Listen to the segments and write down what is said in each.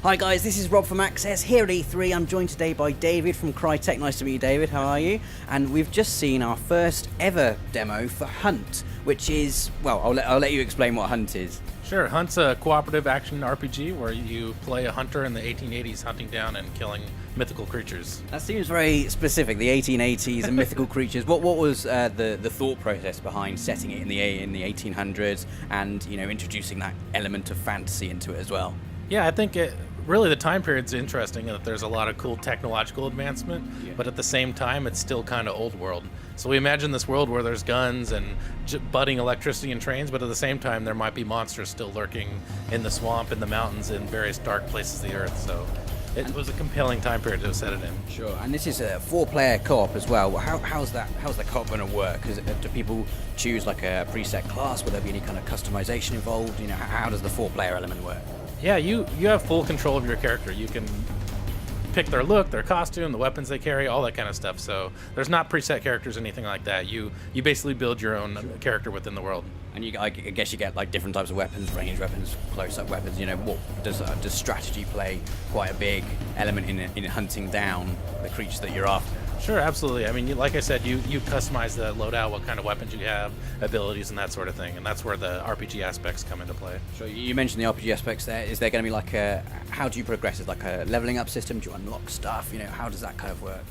Hi guys, this is Rob from Access here at E3. I'm joined today by David from Crytek. Nice to meet you, David. How are you? And we've just seen our first ever demo for Hunt, which is, well, I'll let you explain what Hunt is. Sure. Hunt's a cooperative action RPG where you play a hunter in the 1880s hunting down and killing mythical creatures. That seems very specific, the 1880s and mythical creatures. What was the thought process behind setting it in the 1800s and, you know, introducing that element of fantasy into it as well? Yeah, I think really the time period's interesting in that there's a lot of cool technological advancement, but at the same time it's still kind of old world. So we imagine this world where there's guns and budding electricity and trains, but at the same time there might be monsters still lurking in the swamp, in the mountains, in various dark places of the earth. So it was a compelling time period to set it in. Sure, and this is a 4-player co-op as well. How's the co-op going to work? Do people choose like a preset class? Will there be any kind of customization involved? You know, how does the 4-player element work? Yeah, you have full control of your character. You can pick their look, their costume, the weapons they carry, all that kind of stuff. So there's not preset characters or anything like that. You basically build your own character within the world. And I guess you get like different types of weapons, range weapons, close-up weapons. You know, what does strategy play quite a big element in hunting down the creatures that you're after? Sure, absolutely. I mean, like I said, you customize the loadout, what kind of weapons you have, abilities, and that sort of thing, and that's where the RPG aspects come into play. So you mentioned the RPG aspects there. Is there going to be like how do you progress? Is it like a leveling up system? Do you unlock stuff? You know, how does that kind of work?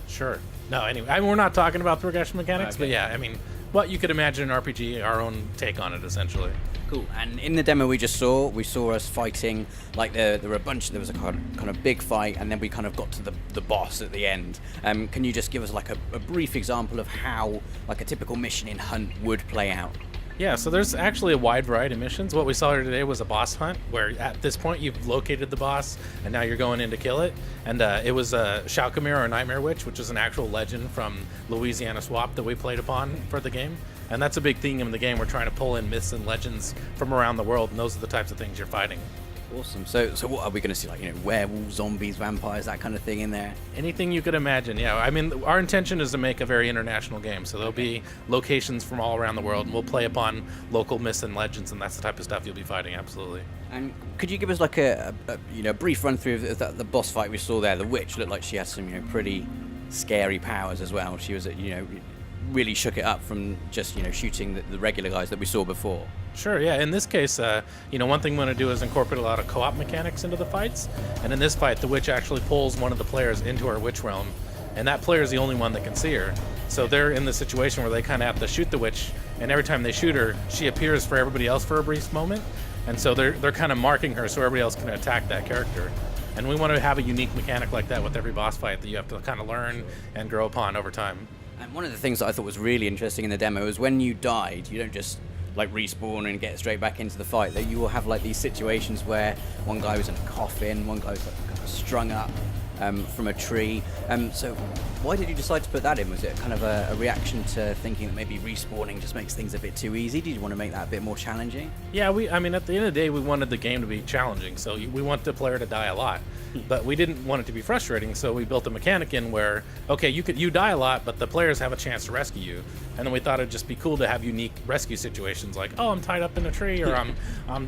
Sure. No, anyway, I mean, we're not talking about progression mechanics, Okay. But yeah, I mean, what you could imagine an RPG, our own take on it, essentially. Cool. And in the demo we saw us fighting, like there was a kind of big fight, and then we kind of got to the boss at the end. Can you just give us like a brief example of how like a typical mission in Hunt would play out? Yeah, so there's actually a wide variety of missions. What we saw here today was a boss hunt, where at this point you've located the boss, and now you're going in to kill it. And it was a Shaukamir or Nightmare Witch, which is an actual legend from Louisiana Swamp that we played upon for the game. And that's a big theme in the game. We're trying to pull in myths and legends from around the world, and those are the types of things you're fighting. Awesome. So what are we going to see? Like, you know, werewolves, zombies, vampires, that kind of thing in there? Anything you could imagine, yeah. I mean, our intention is to make a very international game, so there'll be locations from all around the world, and we'll play upon local myths and legends, and that's the type of stuff you'll be fighting, absolutely. And could you give us like a brief run through of the boss fight we saw there? The witch looked like she had some, you know, pretty scary powers as well. She was, you know, really shook it up from just, you know, shooting the regular guys that we saw before. Sure, yeah. In this case, you know, one thing we want to do is incorporate a lot of co-op mechanics into the fights. And in this fight, the witch actually pulls one of the players into her witch realm, and that player is the only one that can see her. So they're in the situation where they kind of have to shoot the witch, and every time they shoot her, she appears for everybody else for a brief moment. And so they're kind of marking her so everybody else can attack that character. And we want to have a unique mechanic like that with every boss fight that you have to kind of learn and grow upon over time. And one of the things that I thought was really interesting in the demo is when you died, you don't just like respawn and get straight back into the fight. That you will have like these situations where one guy was in a coffin, one guy was like kind of strung up from a tree. So why did you decide to put that in? Was it kind of a reaction to thinking that maybe respawning just makes things a bit too easy? Did you want to make that a bit more challenging? Yeah, I mean, at the end of the day, we wanted the game to be challenging, so we want the player to die a lot. But we didn't want it to be frustrating, so we built a mechanic in where, okay, you die a lot, but the players have a chance to rescue you. And then we thought it'd just be cool to have unique rescue situations, like, oh, I'm tied up in a tree, or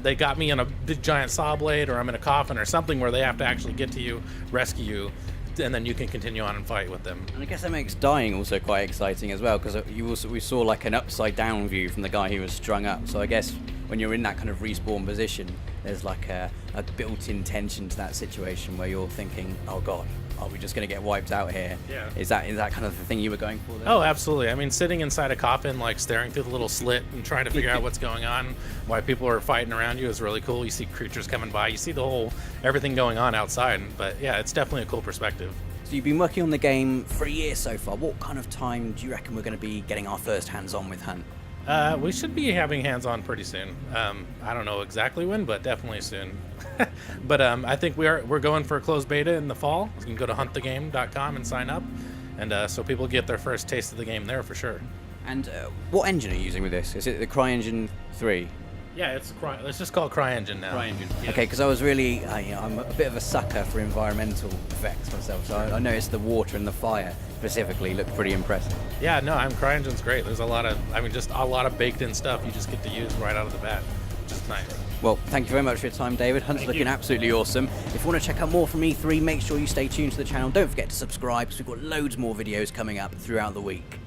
they got me in a big giant saw blade, or I'm in a coffin, or something where they have to actually get to you, rescue you, and then you can continue on and fight with them. And I guess that makes dying also quite exciting as well, because we saw like an upside down view from the guy who was strung up. So I guess when you're in that kind of respawn position, there's like a built-in tension to that situation where you're thinking, oh god, are we just going to get wiped out here? Yeah. Is that kind of the thing you were going for there? Oh, absolutely. I mean, sitting inside a coffin, like staring through the little slit and trying to figure out what's going on, why people are fighting around you is really cool. You see creatures coming by, you see everything going on outside. But yeah, it's definitely a cool perspective. So you've been working on the game for a year so far. What kind of time do you reckon we're going to be getting our first hands-on with Hunt? We should be having hands-on pretty soon. I don't know exactly when, but definitely soon. But I think we're going for a closed beta in the fall. You can go to huntthegame.com and sign up, and so people get their first taste of the game there for sure. And what engine are you using with this? Is it the CryEngine 3? Yeah, it's just called CryEngine now. CryEngine. Yeah. Okay, because I was really, I'm a bit of a sucker for environmental effects myself, so I noticed the water and the fire specifically looked pretty impressive. Yeah, no, CryEngine's great. There's just a lot of baked-in stuff you just get to use right out of the bat. Just Nice. Well, thank you very much for your time, David. Hunt's Thank looking you. absolutely awesome. If you want to check out more from E3, make sure you stay tuned to the channel. Don't forget to subscribe, because we've got loads more videos coming up throughout the week.